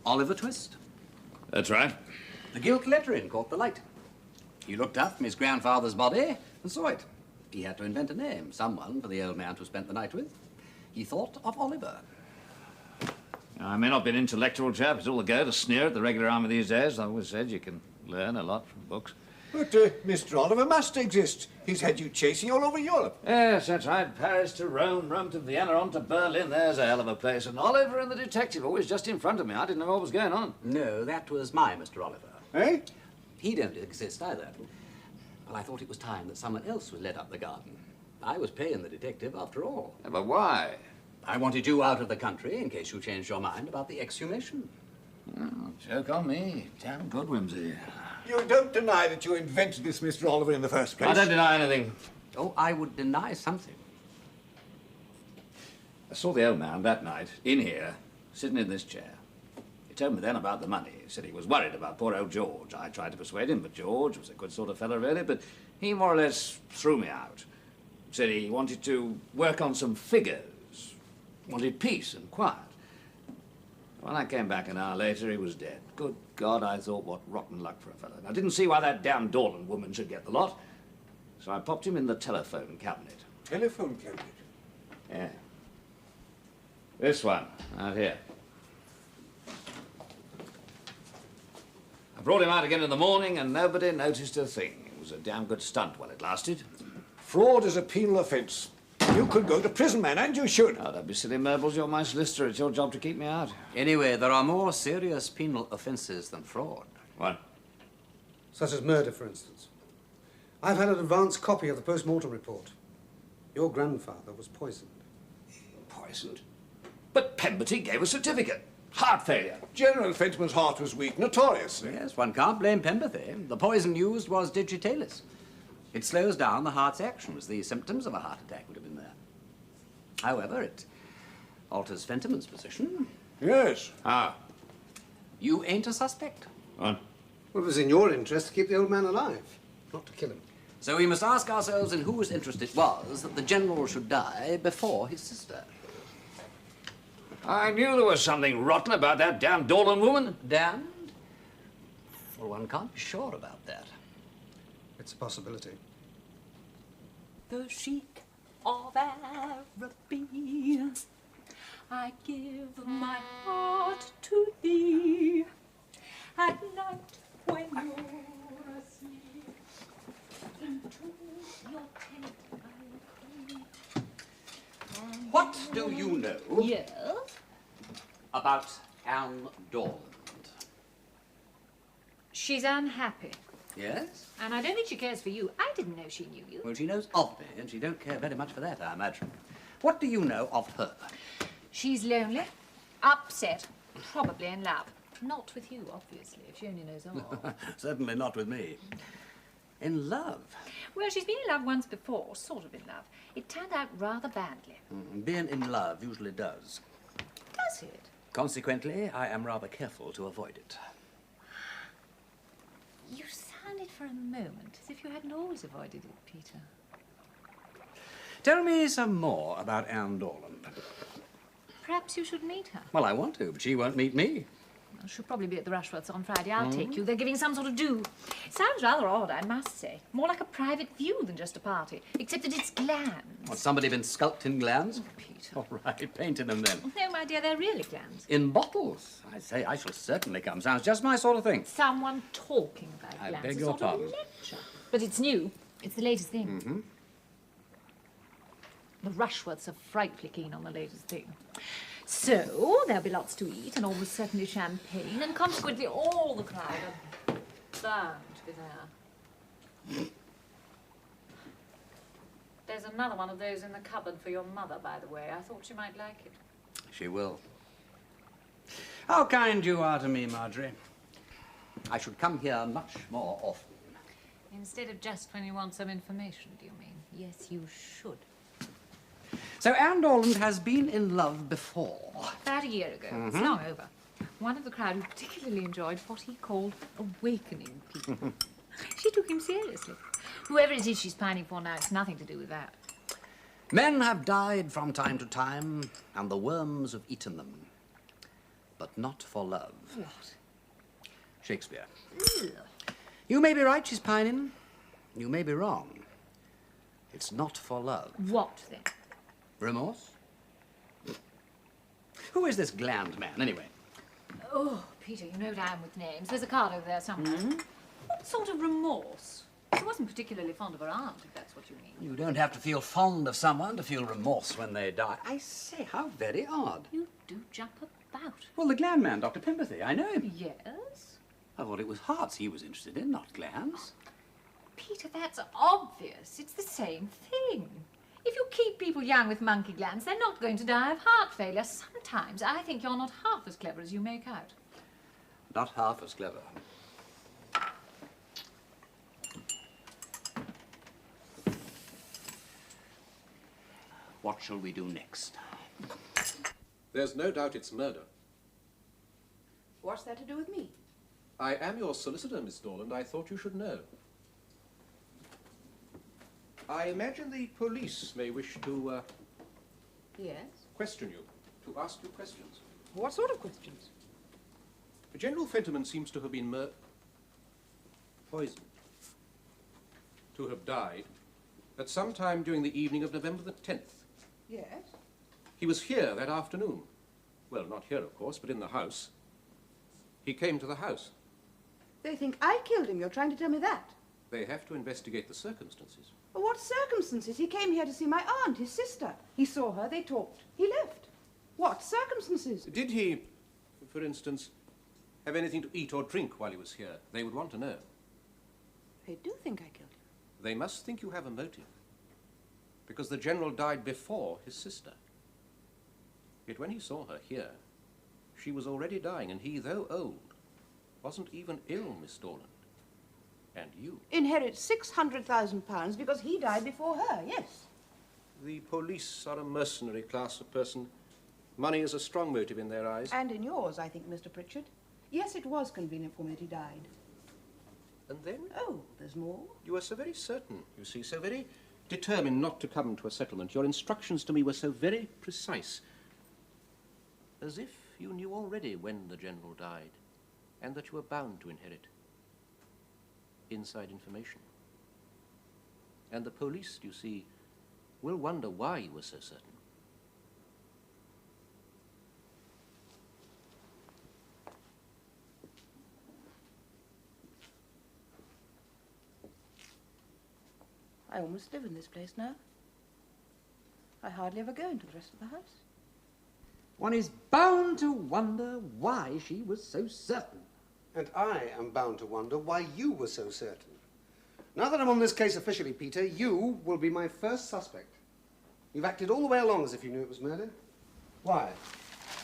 Oliver Twist. That's right. The gilt lettering caught the light. He looked up from his grandfather's body and saw it. He had to invent a name, someone for the old man who spent the night with. He thought of Oliver. I may not be an intellectual chap. It's all the go to sneer at the regular army these days. I always said you can learn a lot from books. But Mr. Oliver must exist. He's had you chasing all over Europe. Yes, that's right. Paris to Rome, Rome to Vienna, on to Berlin. There's a hell of a place. And Oliver and the detective always just in front of me. I didn't know what was going on. No, that was my Mr. Oliver. Eh? He don't exist either. But I thought it was time that someone else was led up the garden. I was paying the detective after all. Yeah, but why? I wanted you out of the country in case you changed your mind about the exhumation. Oh, joke on me. Damn good, Wimsey. You don't deny that you invented this, Mr. Oliver, in the first place? I don't deny anything. Oh, I would deny something. I saw the old man that night, in here, sitting in this chair. He told me then about the money. He said he was worried about poor old George. I tried to persuade him, but George was a good sort of fellow, really, but he more or less threw me out. Said he wanted to work on some figures, wanted peace and quiet. When I came back an hour later, he was dead. Good God, I thought, what rotten luck for a fellow. And I didn't see why that damn Dorland woman should get the lot. So I popped him in the telephone cabinet. Telephone cabinet? Yeah. This one, out here. I brought him out again in the morning and nobody noticed a thing. It was a damn good stunt while it lasted. Fraud is a penal offence. You could go to prison, man, and you should. Oh, don't be silly, Murbles. You're my solicitor. It's your job to keep me out. Anyway, there are more serious penal offences than fraud. What? Such as murder, for instance. I've had an advance copy of the post-mortem report. Your grandfather was poisoned. Poisoned? But Pemberton gave a certificate. Heart failure. General Fentiman's heart was weak, notoriously. Yes, one can't blame Pemberton. The poison used was digitalis. It slows down the heart's actions. The symptoms of a heart attack would have been there. However, it alters Fentiman's position. Yes. How? You ain't a suspect. What? Well, it was in your interest to keep the old man alive, not to kill him. So we must ask ourselves in whose interest it was that the general should die before his sister. I knew there was something rotten about that damn Dorland woman. Damned? Well, one can't be sure about that. It's a possibility. The Sheik of Araby, I give my heart to thee. At night when you're asleep, into your tent I creep. What do you know Yes? about Anne Dorland? She's unhappy. Yes? And I don't think she cares for you. I didn't know she knew you. Well, she knows of me, and she don't care very much for that, I imagine. What do you know of her? She's lonely, upset, probably in love. Not with you, obviously, if she only knows all. Certainly not with me. In love? Well, she's been in love once before, sort of in love. It turned out rather badly. Being in love usually does. Does it? Consequently, I am rather careful to avoid it. You sounded for a moment as if you hadn't always avoided it, Peter. Tell me some more about Anne Dorland. Perhaps you should meet her. Well, I want to, but she won't meet me. Well, she'll probably be at the Rushworths on Friday. I'll take you. They're giving some sort of do. It sounds rather odd, I must say. More like a private view than just a party, except that it's glands. Has somebody been sculpted in glands? Peter. All right, painted them then. No, my dear, they're really glands. In bottles? I say, I shall certainly come. Sounds just my sort of thing. Someone talking about I glands. beg a your sort of pardon. lecture. But it's new. It's the latest thing. The Rushworths are frightfully keen on the latest thing. So, there'll be lots to eat, and almost certainly champagne, and consequently all the crowd are bound to be there. There's another one of those in the cupboard for your mother, by the way. I thought she might like it. She will. How kind you are to me, Marjorie. I should come here much more often. Instead of just when you want some information, do you mean? Yes, you should. So Anne Dorland has been in love before. About a year ago. It's long over. One of the crowd who particularly enjoyed what he called awakening people. She took him seriously. Whoever it is she's pining for now, it's nothing to do with that. Men have died from time to time, and the worms have eaten them. But not for love. What? Shakespeare. Ugh. You may be right, she's pining. You may be wrong. It's not for love. What, then? Remorse? Who is this gland man, anyway? Oh, Peter, you know I am with names. There's a card over there somewhere. What sort of remorse? She wasn't particularly fond of her aunt, if that's what you mean. You don't have to feel fond of someone to feel remorse when they die. I say, how very odd. You do jump about. Well, the gland man, Dr. Pimperthy, I know him. Yes? I thought it was hearts he was interested in, not glands. Peter, that's obvious. It's the same thing. If you keep people young with monkey glands, they're not going to die of heart failure. Sometimes I think you're not half as clever as you make out. Not half as clever. What shall we do next? There's no doubt it's murder. What's that to do with me? I am your solicitor, Miss Dorland. I thought you should know. I imagine the police may wish to Yes? question you, to ask you questions. What sort of questions? General Fentiman seems to have been poisoned. To have died at some time during the evening of November the 10th. Yes? He was here that afternoon. Well, not here, of course, but in the house. He came to the house. They think I killed him. You're trying to tell me that? They have to investigate the circumstances. Well, what circumstances? He came here to see my aunt, his sister. He saw her, they talked. He left. What circumstances? Did he, for instance, have anything to eat or drink while he was here? They would want to know. They do think I killed him. They must think you have a motive, because the General died before his sister. Yet when he saw her here, she was already dying, and he, though old, wasn't even ill, Miss Dorland. And you. Inherit £600,000 because he died before her, yes. The police are a mercenary class of person. Money is a strong motive in their eyes. And in yours, I think, Mr. Pritchard. Yes, it was convenient for me that he died. And then? Oh, there's more? You were so very certain, you see, so very determined not to come to a settlement. Your instructions to me were so very precise. As if you knew already when the General died, and that you were bound to inherit inside information. And the police, you see, will wonder why you were so certain. I almost live in this place now. I hardly ever go into the rest of the house. One is bound to wonder why she was so certain. And I am bound to wonder why you were so certain. Now that I'm on this case officially, Peter, you will be my first suspect. You've acted all the way along as if you knew it was murder. Why?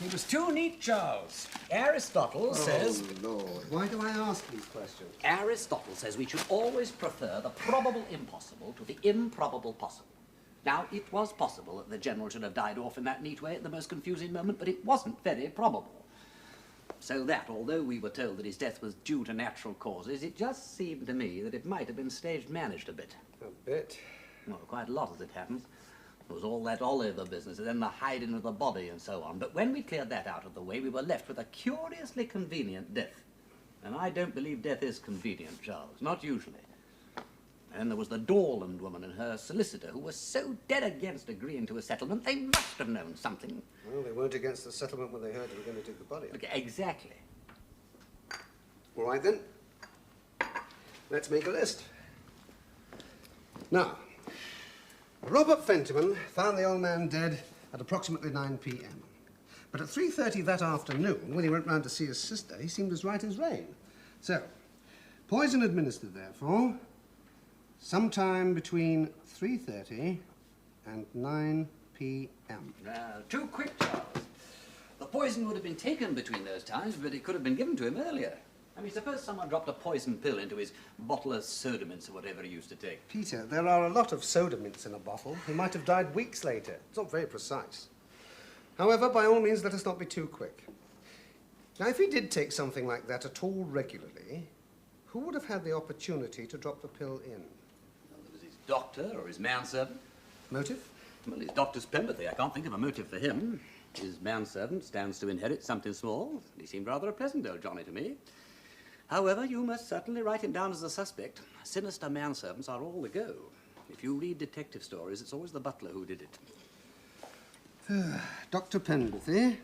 He was too neat, Charles. Aristotle says... Oh, Lord. Why do I ask these questions? Aristotle says we should always prefer the probable impossible to the improbable possible. Now, it was possible that the General should have died off in that neat way at the most confusing moment, but it wasn't very probable. So that, although we were told that his death was due to natural causes, it just seemed to me that it might have been staged managed a bit. A bit. Well, quite a lot as it happens. There was all that Oliver business, and then the hiding of the body and so on. But when we cleared that out of the way, we were left with a curiously convenient death. And I don't believe death is convenient, Charles, not usually. And there was the Dorland woman and her solicitor, who were so dead against agreeing to a settlement, they must have known something. Well, they weren't against the settlement when they heard they were going to dig the body up. Okay, exactly. All right, then. Let's make a list. Now, Robert Fentiman found the old man dead at approximately 9 p.m. But at 3:30 that afternoon, when he went round to see his sister, he seemed as right as rain. So, poison administered, therefore, sometime between 3:30 and 9 p.m. Too quick, Charles. The poison would have been taken between those times, but it could have been given to him earlier. I mean, suppose someone dropped a poison pill into his bottle of soda mints or whatever he used to take. Peter, there are a lot of soda mints in a bottle. He might have died weeks later. It's not very precise. However, by all means, let us not be too quick. Now, if he did take something like that at all regularly, who would have had the opportunity to drop the pill in? Well, there was his doctor or his manservant. Motive? Well, his doctor's Pemberthy. I can't think of a motive for him. His manservant stands to inherit something small. He seemed rather a pleasant old Johnny to me. However, you must certainly write him down as a suspect. Sinister manservants are all the go. If you read detective stories, it's always the butler who did it. Dr. Pemberthy.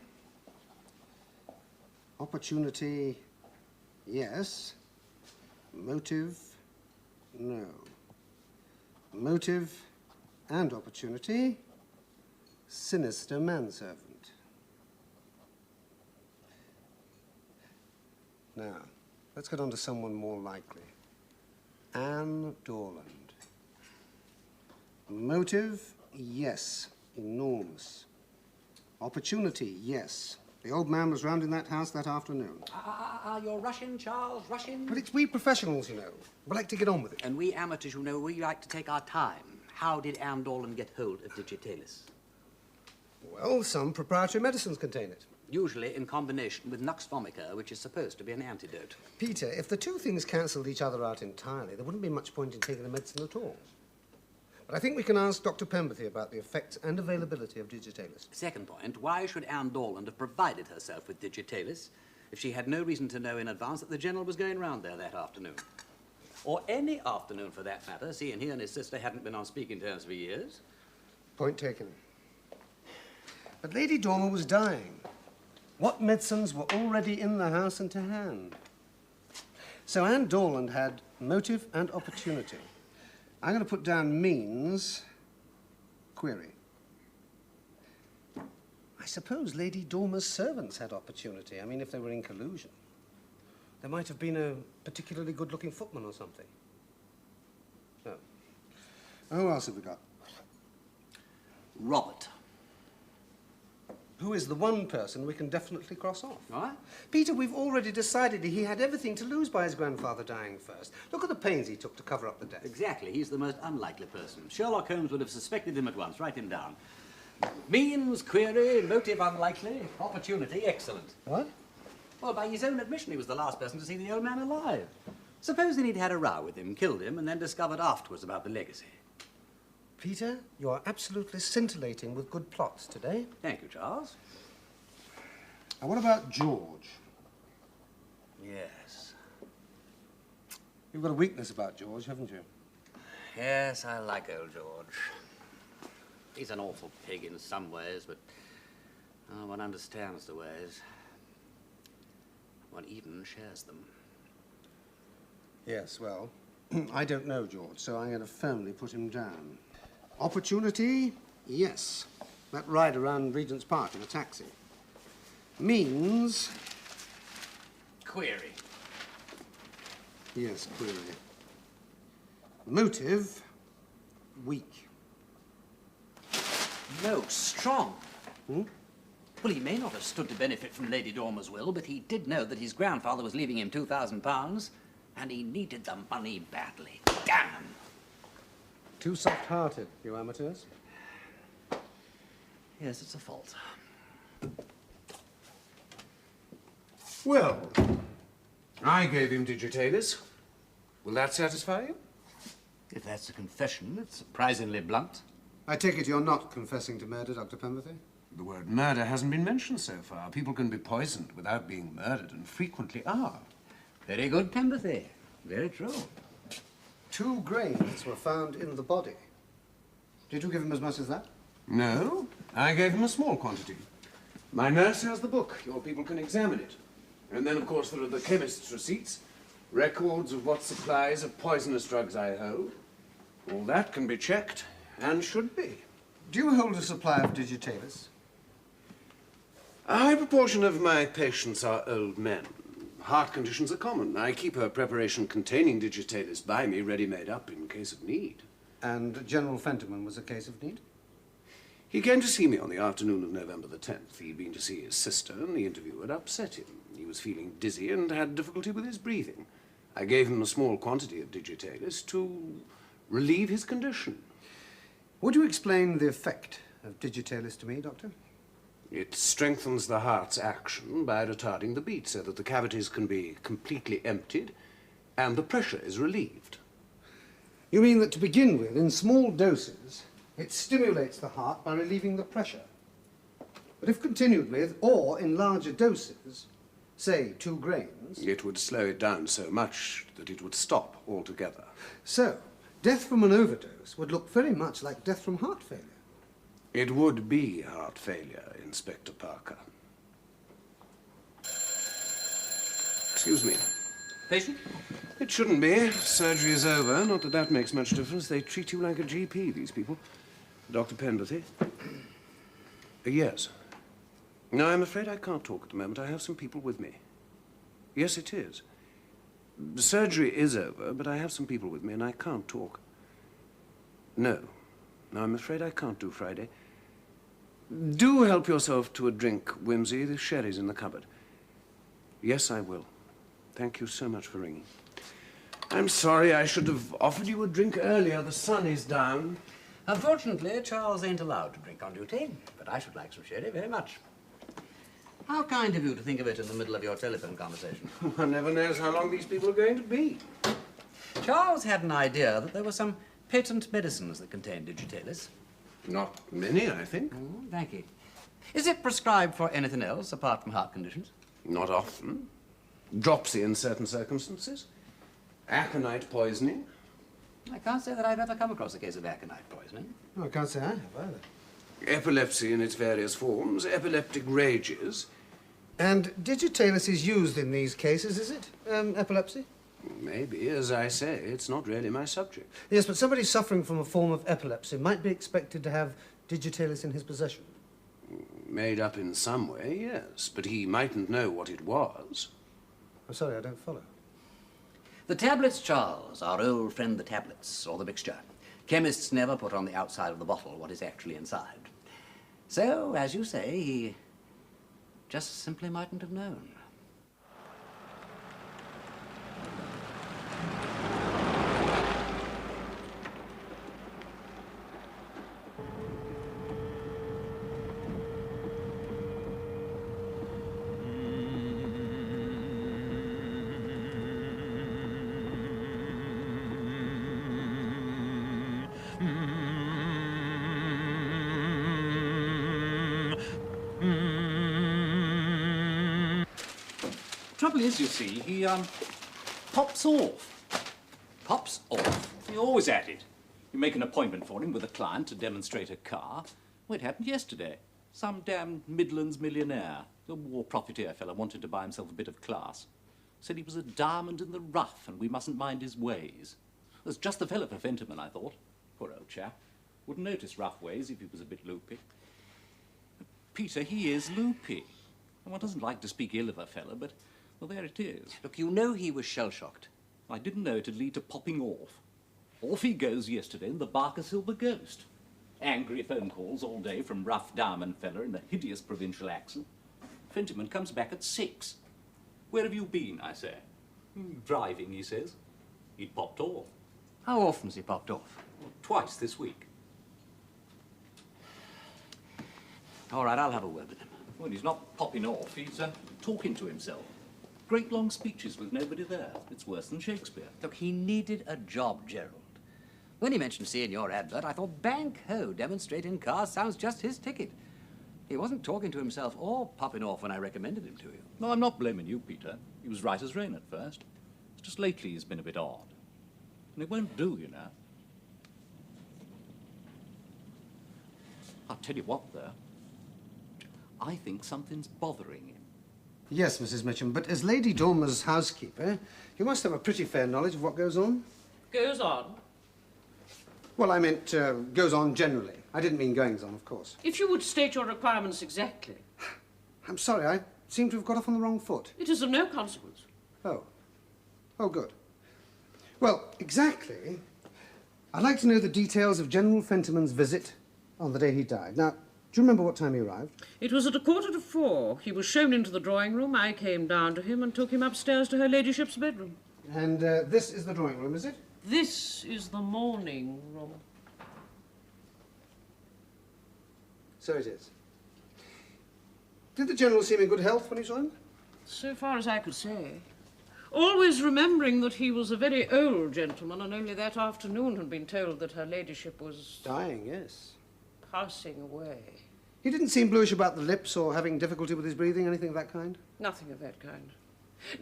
Opportunity, yes. Motive, no. Motive and opportunity, sinister manservant. Now, let's get on to someone more likely. Anne Dorland. Motive, yes, enormous. Opportunity, yes. The old man was round in that house that afternoon. You're rushing, Charles, rushing. But it's we professionals, you know. We like to get on with it. And we amateurs, you know, we like to take our time. How did Anne Dorland get hold of digitalis? Well, some proprietary medicines contain it. Usually in combination with nux vomica, which is supposed to be an antidote. Peter, if the two things cancelled each other out entirely, there wouldn't be much point in taking the medicine at all. But I think we can ask Dr. Pemberthy about the effects and availability of digitalis. Second point, why should Anne Dorland have provided herself with digitalis if she had no reason to know in advance that the General was going round there that afternoon? Or any afternoon, for that matter, seeing he and his sister hadn't been on speaking terms for years. Point taken. But Lady Dormer was dying. What medicines were already in the house and to hand? So Anne Dorland had motive and opportunity. I'm going to put down means, query. I suppose Lady Dormer's servants had opportunity. I mean, if they were in collusion. There might have been a particularly good-looking footman or something. No. Who else have we got? Robert. Who is the one person we can definitely cross off? All right? Peter, we've already decided he had everything to lose by his grandfather dying first. Look at the pains he took to cover up the death. Exactly. He's the most unlikely person. Sherlock Holmes would have suspected him at once. Write him down. Means, query, motive unlikely, opportunity excellent. What? Well, by his own admission, he was the last person to see the old man alive. Supposing he'd had a row with him, killed him, and then discovered afterwards about the legacy. Peter, you are absolutely scintillating with good plots today. Thank you, Charles. And what about George? Yes. You've got a weakness about George, haven't you? Yes, I like old George. He's an awful pig in some ways, but one understands the ways. One even shares them. Yes, well, I don't know George, so I'm going to firmly put him down. Opportunity, yes. That ride around Regent's Park in a taxi. Means, Query. yes, query. Motive, weak. No, strong. Hmm? Well, he may not have stood to benefit from Lady Dormer's will, but he did know that his grandfather was leaving him £2,000, and he needed the money badly. Damn! Too soft-hearted, you amateurs. Yes, it's a fault. Well, I gave him digitalis. Will that satisfy you? If that's a confession, it's surprisingly blunt. I take it you're not confessing to murder, Dr. Pemberthy? The word murder hasn't been mentioned so far. People can be poisoned without being murdered, and frequently are. Very good, Pemberthy. Very true. 2 grains were found in the body. Did you give him as much as that? No, I gave him a small quantity. My nurse has the book. Your people can examine it. And then, of course, there are the chemist's receipts, records of what supplies of poisonous drugs I hold. All that can be checked, and should be. Do you hold a supply of digitalis? A high proportion of my patients are old men. Heart conditions are common. I keep a preparation containing digitalis by me, ready made up in case of need. And General Fentiman was a case of need? He came to see me on the afternoon of November the 10th. He'd been to see his sister, and the interview had upset him. He was feeling dizzy and had difficulty with his breathing. I gave him a small quantity of digitalis to relieve his condition. Would you explain the effect of digitalis to me, Doctor? It strengthens the heart's action by retarding the beat so that the cavities can be completely emptied and the pressure is relieved. You mean that to begin with, in small doses, it stimulates the heart by relieving the pressure. But if continued with, or in larger doses, say 2 grains... It would slow it down so much that it would stop altogether. So, death from an overdose would look very much like death from heart failure. It would be heart failure, Inspector Parker. Excuse me. Patient? It shouldn't be. Surgery is over. Not that that makes much difference. They treat you like a GP, these people. Dr. Penberthy? Yes. No, I'm afraid I can't talk at the moment. I have some people with me. Yes, it is. The surgery is over, but I have some people with me and I can't talk. No. No, I'm afraid I can't do Friday. Do help yourself to a drink, Wimsey. The sherry's in the cupboard. Yes, I will. Thank you so much for ringing. I'm sorry, I should have offered you a drink earlier. The sun is down. Unfortunately, Charles ain't allowed to drink on duty, but I should like some sherry very much. How kind of you to think of it in the middle of your telephone conversation. One never knows how long these people are going to be. Charles had an idea that there were some patent medicines that contained digitalis. Not many, I think. Oh, thank you. Is it prescribed for anything else apart from heart conditions? Not often. Dropsy in certain circumstances. Aconite poisoning. I can't say that I've ever come across a case of aconite poisoning. No, I can't say I have either. Epilepsy in its various forms. Epileptic rages. And digitalis is used in these cases, is it? Epilepsy? Maybe, as I say, it's not really my subject. Yes, but somebody suffering from a form of epilepsy might be expected to have digitalis in his possession. Made up in some way, yes, but he mightn't know what it was. I'm sorry, I don't follow. The tablets, Charles, our old friend the tablets, or the mixture. Chemists never put on the outside of the bottle what is actually inside. So, as you say, he just simply mightn't have known. Trouble is, you see, he, pops off. Pops off. He's always at it. You make an appointment for him with a client to demonstrate a car. Well, it happened yesterday. Some damn Midlands millionaire, a war profiteer fellow, wanted to buy himself a bit of class. Said he was a diamond in the rough and we mustn't mind his ways. Was just the fellow for Fentiman, I thought. Poor old chap. Wouldn't notice rough ways if he was a bit loopy. Peter, he is loopy. And one doesn't like to speak ill of a fellow, but, well, there it is. Look, you know he was shell-shocked. I didn't know it'd lead to popping off. Off he goes yesterday in the Barker Silver Ghost. Angry phone calls all day from rough diamond fella in a hideous provincial accent. Fentiman comes back at 6. Where have you been, I say? Driving, he says. He'd popped off. How often's he popped off? Well, twice this week. All right, I'll have a word with him. Well, he's not popping off, he's talking to himself. Great long speeches with nobody there. It's worse than Shakespeare. Look, he needed a job, Gerald. When he mentioned seeing your advert, I thought, bank ho, demonstrating cars sounds just his ticket. He wasn't talking to himself or popping off when I recommended him to you. No, I'm not blaming you, Peter. He was right as rain at first. It's just lately he's been a bit odd. And it won't do, you know. I'll tell you what, though. I think something's bothering him. Yes, Mrs. Mitchum, but as Lady Dormer's housekeeper, you must have a pretty fair knowledge of what goes on. Goes on? Well, I meant goes on generally. I didn't mean goings on, of course. If you would state your requirements exactly. I'm sorry, I seem to have got off on the wrong foot. It is of no consequence. Oh. Oh, good. Well, exactly. I'd like to know the details of General Fentiman's visit on the day he died. Now, Do you remember what time he arrived? It was at 4:15. He was shown into the drawing room. I came down to him and took him upstairs to her ladyship's bedroom. And this is the drawing room, is it? This is the morning room. So it is. Did the General seem in good health when you saw him? So far as I could say. Always remembering that he was a very old gentleman, and only that afternoon had been told that her ladyship was Dying, yes. passing away. He didn't seem bluish about the lips or having difficulty with his breathing, anything of that kind? Nothing of that kind.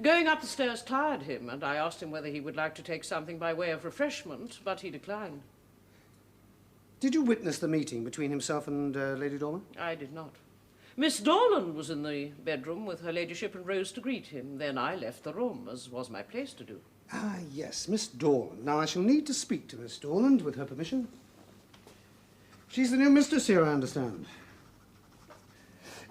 Going up the stairs tired him, and I asked him whether he would like to take something by way of refreshment, but he declined. Did you witness the meeting between himself and Lady Dormer? I did not. Miss Dorland was in the bedroom with her ladyship and rose to greet him. Then I left the room, as was my place to do. Ah, yes, Miss Dorland. Now, I shall need to speak to Miss Dorland, with her permission. She's the new mistress here, I understand.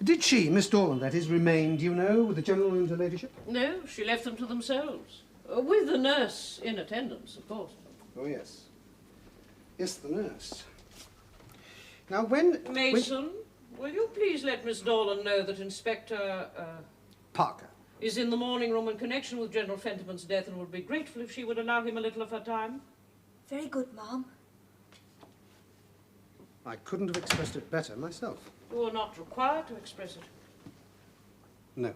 Did she, Miss Dorland, that is, remain, do you know, with the General and her ladyship? No, she left them to themselves. With the nurse in attendance, of course. Oh, yes. Yes, the nurse. Now, when... Mason, will you please let Miss Dorland know that Inspector... Parker. is in the morning room in connection with General Fentiman's death and would be grateful if she would allow him a little of her time? Very good, Ma'am. I couldn't have expressed it better myself. You are not required to express it. No.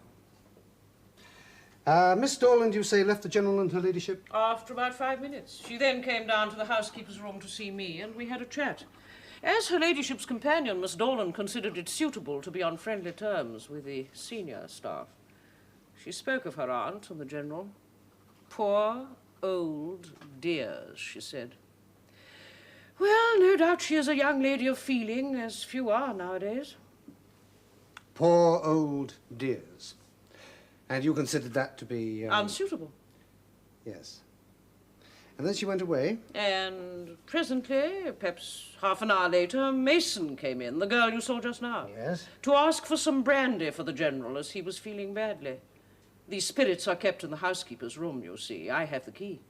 Miss Dorland, you say, left the General and her ladyship? After about 5 minutes. She then came down to the housekeeper's room to see me, and we had a chat. As her ladyship's companion, Miss Dorland considered it suitable to be on friendly terms with the senior staff. She spoke of her aunt and the General. Poor old dears, she said. Well, no doubt she is a young lady of feeling, as few are nowadays. Poor old dears. And you considered that to be... Unsuitable. Yes. And then she went away? And presently, perhaps half an hour later, Mason came in, the girl you saw just now. Yes? To ask for some brandy for the General, as he was feeling badly. These spirits are kept in the housekeeper's room, you see. I have the key.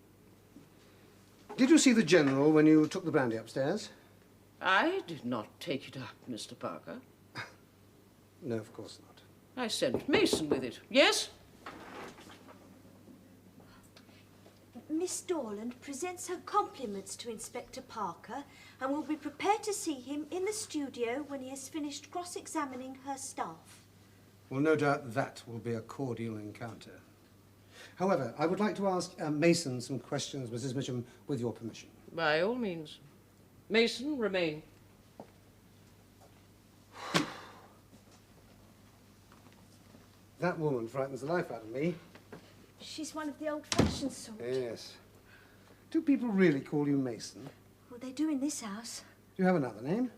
Did you see the General when you took the brandy upstairs? I did not take it up, Mr. Parker. No, of course not. I sent Mason with it. Yes? Miss Dorland presents her compliments to Inspector Parker and will be prepared to see him in the studio when he has finished cross-examining her staff. Well, no doubt that will be a cordial encounter. However, I would like to ask Mason some questions, Mrs. Mitchum, with your permission. By all means. Mason, remain. That woman frightens the life out of me. She's one of the old-fashioned sort. Yes. Do people really call you Mason? Well, they do in this house. Do you have another name?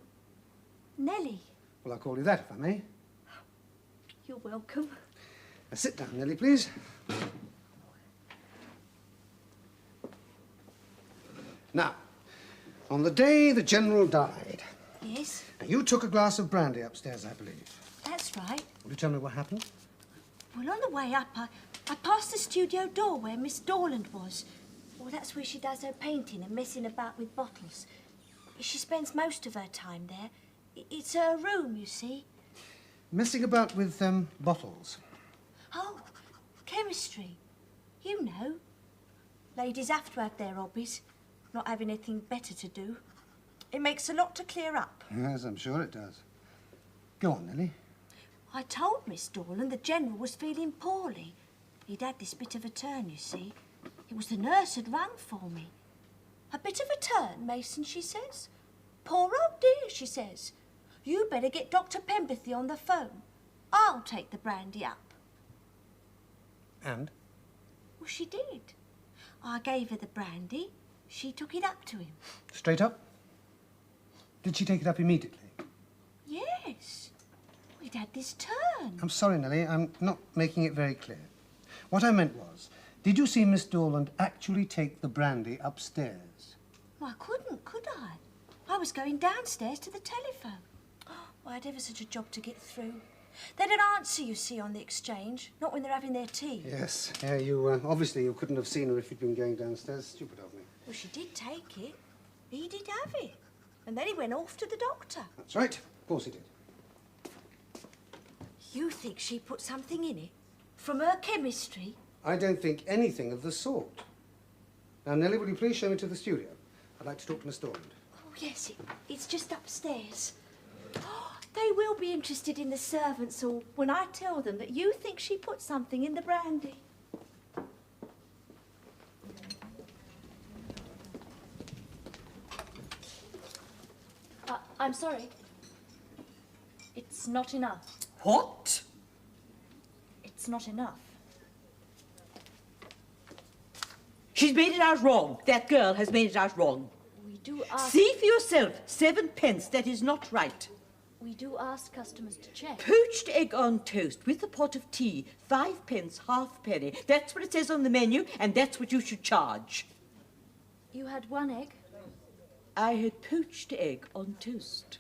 Nellie. Well, I'll call you that if I may. You're welcome. Now, sit down, Nellie, please. Now, on the day the General died, Yes, you took a glass of brandy upstairs, I believe. that's right. Will you tell me what happened? Well, on the way up, I passed the studio door where Miss Dorland was. Well, that's where she does her painting and messing about with bottles. She spends most of her time there. It's her room, you see. Messing about with bottles. Oh, chemistry. You know. Ladies have to have their hobbies, not having anything better to do. It makes a lot to clear up. Yes, I'm sure it does. Go on, Nellie. I told Miss Dorland the General was feeling poorly. He'd had this bit of a turn, you see. It was the nurse had rung for me. A bit of a turn, Mason, she says. Poor old dear, she says. You better get Dr. Pemberthy on the phone. I'll take the brandy up. And? Well, she did. I gave her the brandy. She took it up to him. Straight up? Did she take it up immediately? Yes. We'd had this turn. I'm sorry, Nellie, I'm not making it very clear. What I meant was, did you see Miss Dorland actually take the brandy upstairs? Well, I couldn't, could I? I was going downstairs to the telephone. I had ever such a job to get through. They don't answer, you see, on the exchange, not when they're having their tea. Yes. Yeah, obviously you couldn't have seen her if you'd been going downstairs. Stupid of me. Well, she did take it. He did have it. And then he went off to the doctor. That's right. Of course he did. You think she put something in it? From her chemistry? I don't think anything of the sort. Now, Nellie, will you please show me to the studio? I'd like to talk to Miss Dorland. Oh, yes, it's just upstairs. They will be interested in the servants' hall when I tell them that you think she put something in the brandy. I'm sorry. It's not enough. What? It's not enough. She's made it out wrong. That girl has made it out wrong. We do ask... See for yourself. 7 pence. That is not right. We do ask customers to check. Poached egg on toast with a pot of tea. 5 pence, halfpenny. That's what it says on the menu, and that's what you should charge. You had 1 egg? I had poached egg on toast.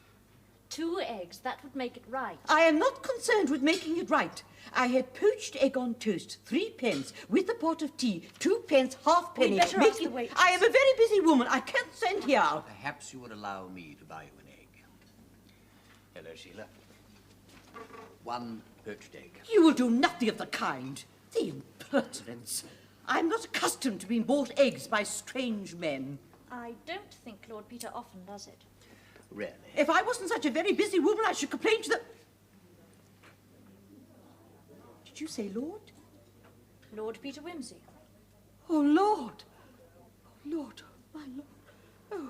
2 eggs. That would make it right. I am not concerned with making it right. I had poached egg on toast, 3 pence, with a pot of tea, 2 pence, halfpenny. We'd better ask the waitress. I am a very busy woman. I can't stand here. Perhaps you would allow me to buy you an egg. Hello, Sheila. 1 poached egg. You will do nothing of the kind. The impertinence. I'm not accustomed to being bought eggs by strange men. I don't think Lord Peter often does it. Really? If I wasn't such a very busy woman, I should complain to the... Did you say Lord? Lord Peter Wimsey. Oh, Lord. Oh, Lord. My Lord. Oh,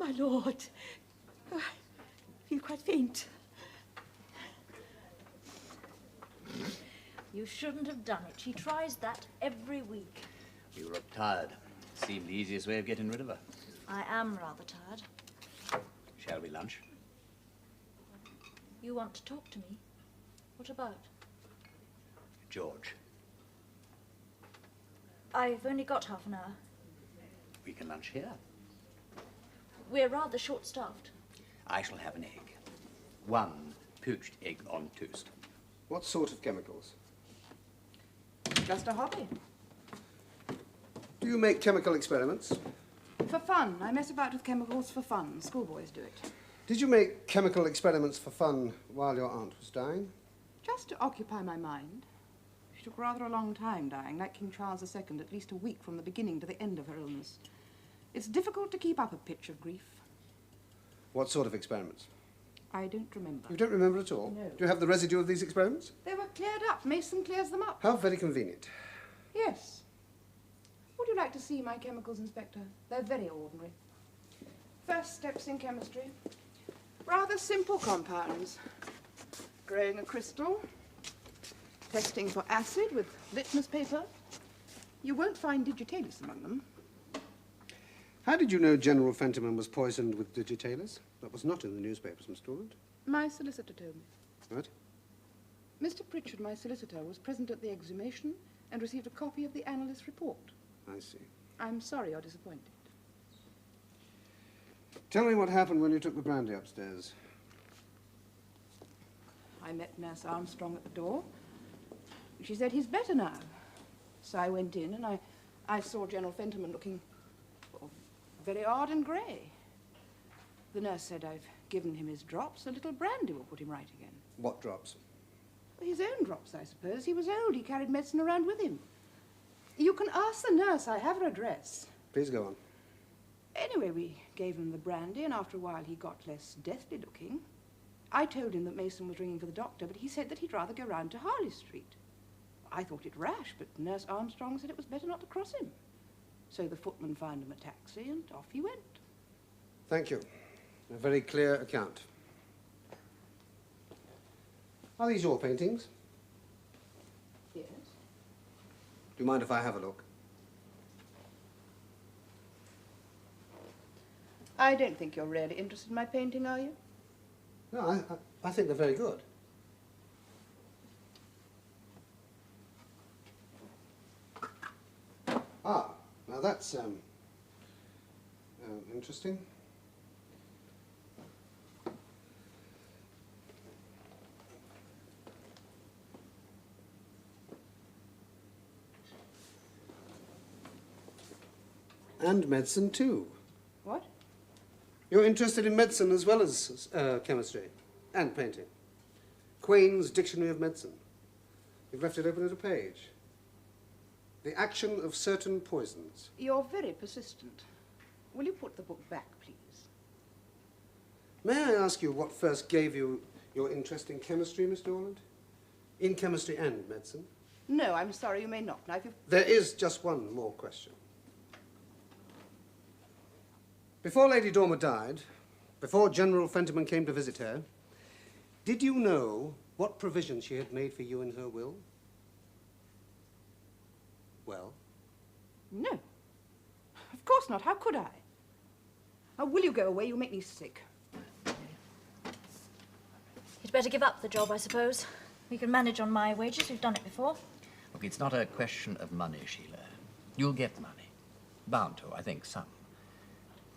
my Lord. Oh, I feel quite faint. You shouldn't have done it. She tries that every week. You look tired. Seemed the easiest way of getting rid of her. I am rather tired. Shall we lunch? You want to talk to me? What about? George. I've only got half an hour. We can lunch here. We're rather short-staffed. I shall have an egg. 1 poached egg on toast. What sort of chemicals? Just a hobby. Do you make chemical experiments? For fun. I mess about with chemicals for fun. Schoolboys do it. Did you make chemical experiments for fun while your aunt was dying? Just to occupy my mind. She took rather a long time dying, like King Charles II, at least a week from the beginning to the end of her illness. It's difficult to keep up a pitch of grief. What sort of experiments? I don't remember. You don't remember at all? No. Do you have the residue of these experiments? They were cleared up. Mason clears them up. How very convenient. Yes. Would you like to see my chemicals, Inspector? They're very ordinary. First steps in chemistry. Rather simple compounds. Growing a crystal. Testing for acid with litmus paper. You won't find digitalis among them. How did you know General Fentiman was poisoned with digitalis? That was not in the newspapers, Miss Dorland. My solicitor told me. What? Mr. Pritchard, my solicitor, was present at the exhumation and received a copy of the analyst's report. I see. I'm sorry you're disappointed. Tell me what happened when you took the brandy upstairs. I met Nurse Armstrong at the door. She said he's better now. So I went in and I saw General Fentiman looking very odd and grey. The nurse said I've given him his drops. A little brandy will put him right again. What drops? His own drops, I suppose. He was old. He carried medicine around with him. You can ask the nurse. I have her address. Please go on. Anyway, we gave him the brandy, and after a while he got less deathly looking. I told him that Mason was ringing for the doctor, but he said that he'd rather go round to Harley Street. I thought it rash, but Nurse Armstrong said it was better not to cross him. So the footman found him a taxi, and off he went. Thank you. A very clear account. Are these your paintings? Yes. Do you mind if I have a look? I don't think you're really interested in my painting, are you? No, I think they're very good. Ah, now that's interesting. And medicine too. What? You're interested in medicine as well as chemistry and painting. Of Quain's Dictionary of Medicine. You've left it open at a page. The action of certain poisons. You're very persistent. Will you put the book back, please? May I ask you what first gave you your interest in chemistry, Mr. Orland? In chemistry and medicine? No, I'm sorry, you may not. Now, if you... There is just one more question. Before Lady Dormer died, before General Fentiman came to visit her, did you know what provision she had made for you in her will? Well? No. Of course not. How could I? Now, will you go away? You make me sick. You'd better give up the job, I suppose. We can manage on my wages. We've done it before. Look, it's not a question of money, Sheila. You'll get money. Bound to, I think, some.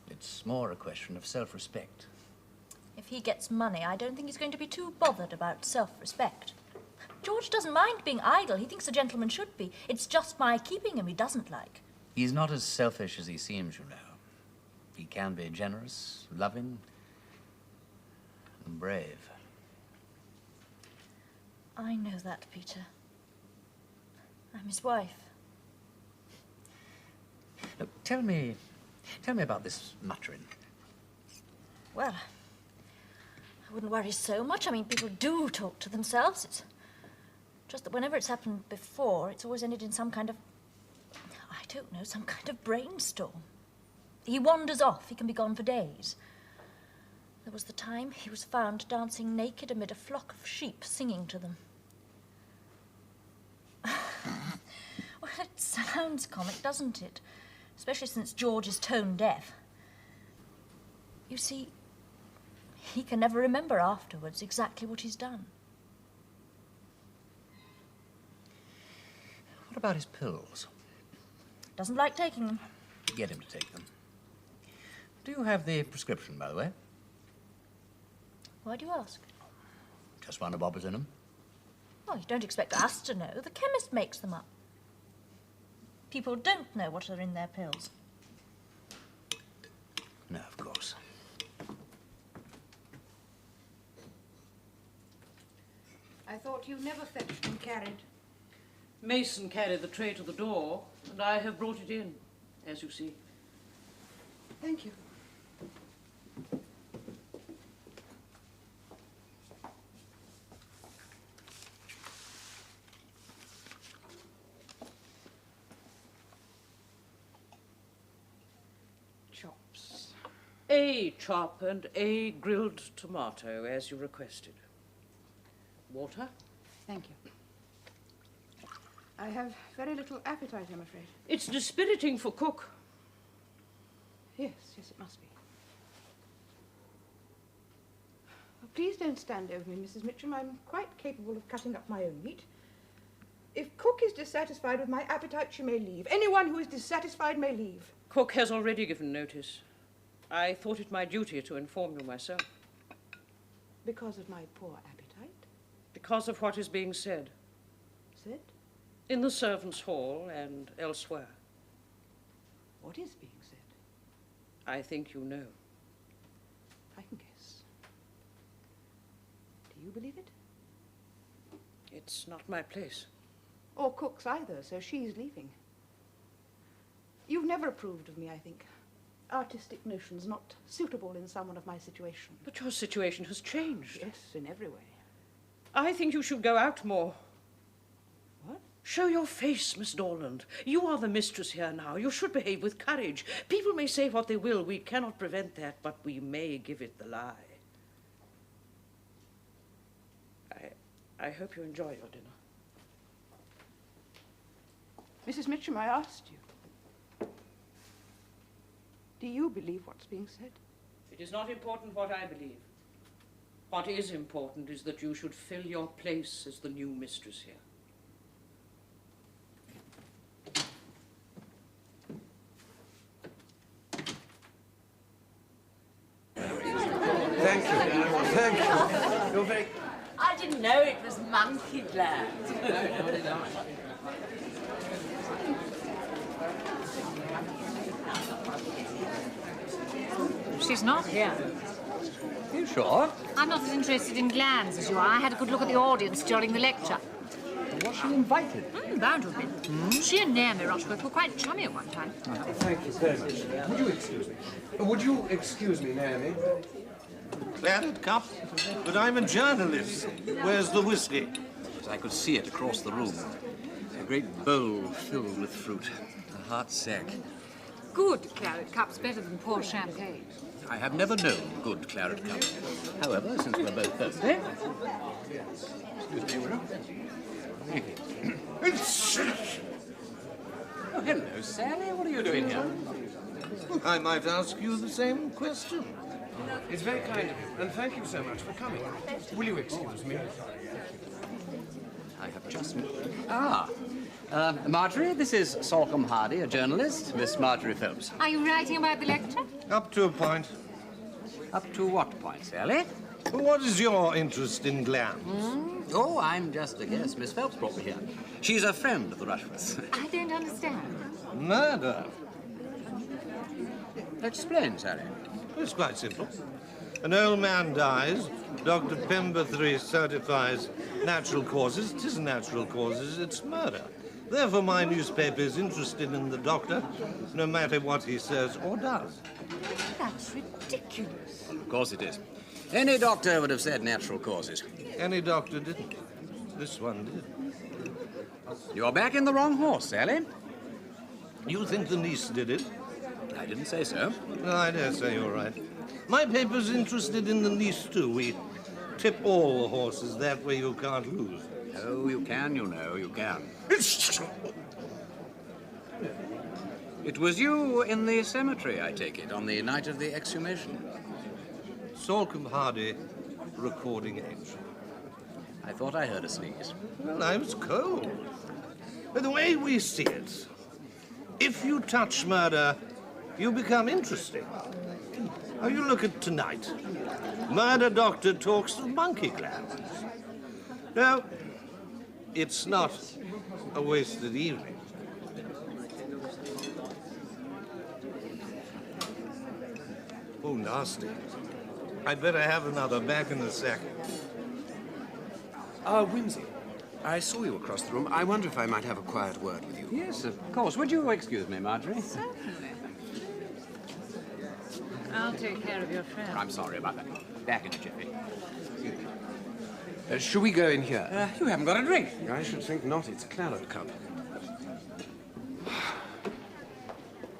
It's more a question of self-respect. If he gets money, I don't think he's going to be too bothered about self-respect. George doesn't mind being idle. He thinks a gentleman should be. It's just my keeping him he doesn't like. He's not as selfish as he seems, you know. He can be generous, loving, and brave. I know that, Peter. I'm his wife. Look, tell me about this muttering. Well, I wouldn't worry so much. I mean, people do talk to themselves. It's just that whenever it's happened before, it's always ended in some kind of, I don't know, some kind of brainstorm. He wanders off. He can be gone for days. There was the time he was found dancing naked amid a flock of sheep singing to them. Well, it sounds comic, doesn't it? Especially since George is tone deaf. You see, he can never remember afterwards exactly what he's done. What about his pills? Doesn't like taking them. Get him to take them. Do you have the prescription, by the way? Why do you ask? Just wonder what was in them. Oh, you don't expect us to know. The chemist makes them up. People don't know what are in their pills. No, of course. I thought you never fetched and carried. Mason carried the tray to the door, and I have brought it in, as you see. Thank you. Chops. A chop and a grilled tomato, as you requested. Water? Thank you. I have very little appetite, I'm afraid. It's dispiriting for cook. Yes, yes, it must be. Oh, please don't stand over me, Mrs. Mitchum. I'm quite capable of cutting up my own meat. If cook is dissatisfied with my appetite, she may leave. Anyone who is dissatisfied may leave. Cook has already given notice. I thought it my duty to inform you myself. Because of my poor appetite? Because of what is being said. Said? In the servants' hall and elsewhere. What is being said? I think you know. I can guess. Do you believe it? It's not my place. Or cook's either, so she's leaving. You've never approved of me, I think. Artistic notions not suitable in someone of my situation. But your situation has changed. Yes, in every way. I think you should go out more. What? Show your face, Miss Dorland. You are the mistress here now. You should behave with courage. People may say what they will. We cannot prevent that, but we may give it the lie. I hope you enjoy your dinner. Mrs. Mitchum, I asked you. Do you believe what's being said? It is not important what I believe. What is important is that you should fill your place as the new mistress here. Thank you. Thank you. You're very... I didn't know it was monkey gland. She's not here. You sure? I'm not as interested in glands as you are. I had a good look at the audience during the lecture. Was she invited? Bound to have been. She and Naomi Rushworth were quite chummy at one time. Thank you very much. Would you excuse me? Would you excuse me, Naomi? Claret cup? But I'm a journalist. Where's the whiskey? I could see it across the room. A great bowl filled with fruit. A hot sack. Good claret cup's better than poor champagne. I have never known good claret cup. However, since we're both thirsty... Excuse me, Will. Thank you. Oh, hello, Sally. What are you doing here? I might ask you the same question. It's very kind of you, and thank you so much for coming. Will you excuse me? I have just... Marjorie, this is Salcombe Hardy, a journalist. Miss Marjorie Phelps. Are you writing about the lecture? Up to a point. Up to what point, Sally? What is your interest in glands? Oh, I'm just a guest. Miss Phelps brought me here. She's a friend of the Rushworths. I don't understand. Murder. Explain, Sally. It's quite simple. An old man dies. Dr. Pemberthree certifies natural causes. It isn't natural causes, it's murder. Therefore, my newspaper is interested in the doctor, no matter what he says or does. That's ridiculous. Of course it is. Any doctor would have said natural causes. Any doctor didn't. This one did. You're back in the wrong horse, Sally. You think the niece did it? I didn't say so. No, I dare say you're right. My paper's interested in the niece, too. We tip all the horses. That way you can't lose. Oh, you can, you know, you can. It was you in the cemetery, I take it, on the night of the exhumation. Salcombe Hardy, recording entry. I thought I heard a sneeze. Well, I was cold. But the way we see it, if you touch murder, you become interesting. Now, you look at tonight. Murder doctor talks of monkey glands. No, it's not a wasted evening. Oh, nasty. I'd better have another back in a second. Wimsey, I saw you across the room. I wonder if I might have a quiet word with you. Yes, of course. Would you excuse me, Marjorie? Certainly. I'll take care of your friend. I'm sorry about that. Back in a jiffy. Shall we go in here? You haven't got a drink. I should think not. It's claret cup.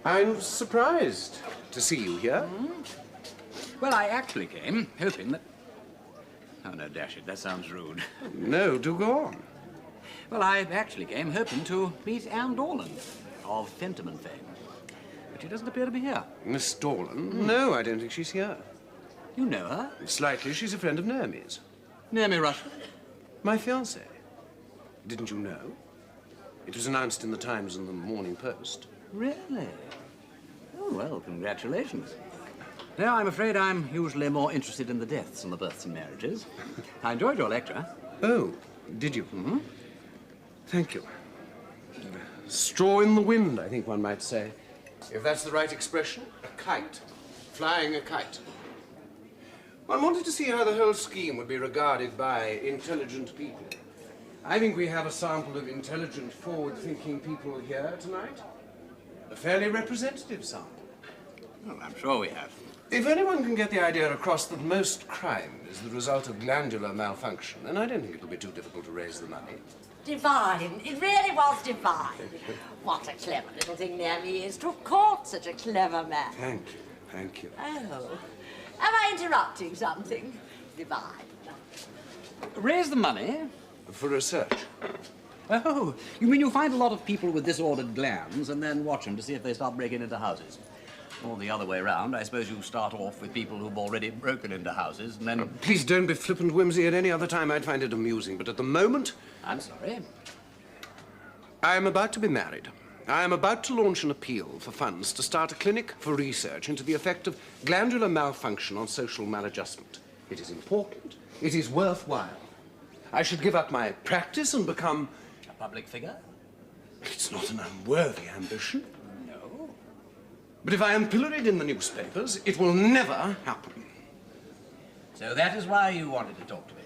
I'm surprised to see you here. Well, I actually came hoping that... Oh, no, dash it. That sounds rude. No, do go on. Well, I actually came hoping to meet Anne Dorland of Fentiman fame. But she doesn't appear to be here. Miss Dorland? No, I don't think she's here. You know her? Slightly. She's a friend of Naomi's. Naomi Rushworth? My fiancée. Didn't you know? It was announced in the Times and the Morning Post. Really? Oh, well, congratulations. No, I'm afraid I'm usually more interested in the deaths than the births and marriages. I enjoyed your lecture. Oh, did you? Mm-hmm. Thank you. Straw in the wind, I think one might say. If that's the right expression, a kite. Flying a kite. One wanted to see how the whole scheme would be regarded by intelligent people. I think we have a sample of intelligent, forward-thinking people here tonight. A fairly representative sample. Well, I'm sure we have. If anyone can get the idea across that most crime is the result of glandular malfunction, then I don't think it'll be too difficult to raise the money. Divine. It really was divine. What a clever little thing Naomi is to have caught such a clever man. Thank you. Thank you. Oh. Am I interrupting something? Divine. Raise the money? For research. Oh, you mean you find a lot of people with disordered glands and then watch them to see if they start breaking into houses? Or the other way round, I suppose you start off with people who've already broken into houses and then... Please don't be flippant, Wimsey. At any other time I'd find it amusing, but at the moment... I'm sorry. I am about to be married. I am about to launch an appeal for funds to start a clinic for research into the effect of glandular malfunction on social maladjustment. It is important. It is worthwhile. I should give up my practice and become... A public figure? It's not an unworthy ambition. No. But if I am pilloried in the newspapers, it will never happen. So that is why you wanted to talk to me.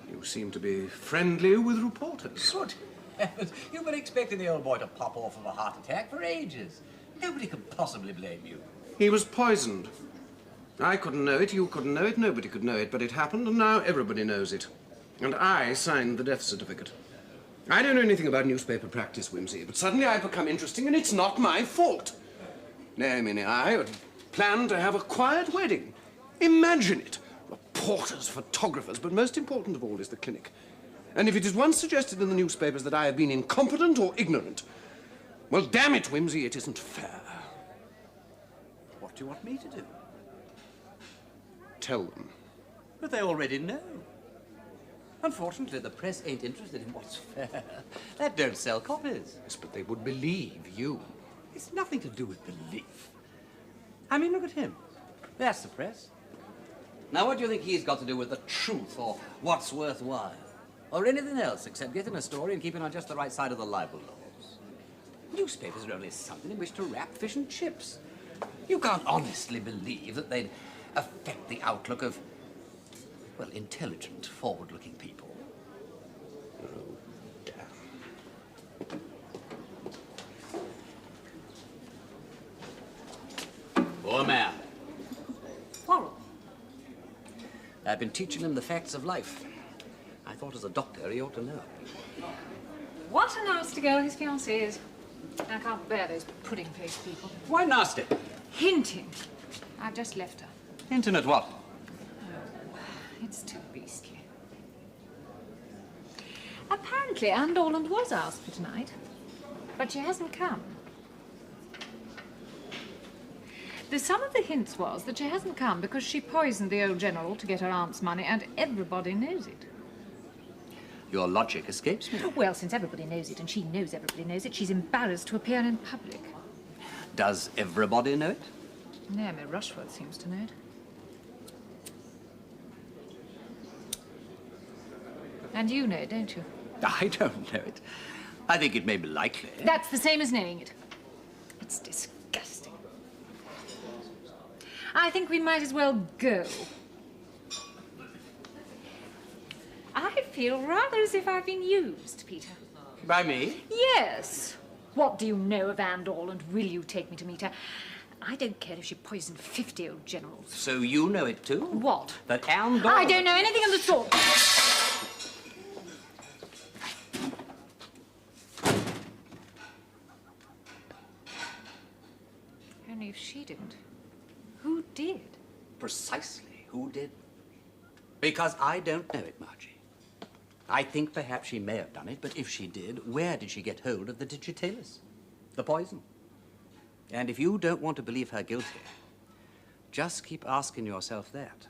You seem to be friendly with reporters. Good heavens, you've been expecting the old boy to pop off of a heart attack for ages. Nobody could possibly blame you. He was poisoned. I couldn't know it, you couldn't know it, nobody could know it, but it happened, and now everybody knows it. And I signed the death certificate. I don't know anything about newspaper practice, Wimsey, but suddenly I've become interesting, and it's not my fault. Naomi and I had planned to have a quiet wedding. Imagine it. Reporters, photographers, but most important of all is the clinic. And if it is once suggested in the newspapers that I have been incompetent or ignorant, well, damn it, Wimsey, it isn't fair. What do you want me to do? Tell them. But they already know. Unfortunately, the press ain't interested in what's fair. That don't sell copies. Yes, but they would believe you. It's nothing to do with belief. I mean, look at him. That's the press. Now, what do you think he's got to do with the truth or what's worthwhile? Or anything else except getting a story and keeping on just the right side of the libel laws? Newspapers are only something in which to wrap fish and chips. You can't honestly believe that they'd affect the outlook of, well, intelligent, forward-looking people. Oh, damn. Poor man. Quarrel. I've been teaching him the facts of life. I thought as a doctor he ought to know. What a nasty girl his fiancée is. I can't bear those pudding-faced people. Why nasty? Hinting. I've just left her. Hinting at what? It's too beastly. Apparently, Anne Dorland was asked for tonight, but she hasn't come. The sum of the hints was that she hasn't come because she poisoned the old general to get her aunt's money, and everybody knows it. Your logic escapes me. Well, since everybody knows it, and she knows everybody knows it, she's embarrassed to appear in public. Does everybody know it? Naomi Rushworth seems to know it. And you know it, don't you? I don't know it. I think it may be likely. That's the same as knowing it. It's disgusting. I think we might as well go. I feel rather as if I've been used, Peter. By me? Yes. What do you know of Anne Dorland? Will you take me to meet her? I don't care if she poisoned 50 old generals. So you know it too? What? That Anne Dorland... I don't know anything of the sort. Only if she didn't, who did? Precisely. Who did? Because I don't know it, Margie. I think perhaps she may have done it, but if she did, where did she get hold of the digitalis? The poison? And if you don't want to believe her guilty, just keep asking yourself that.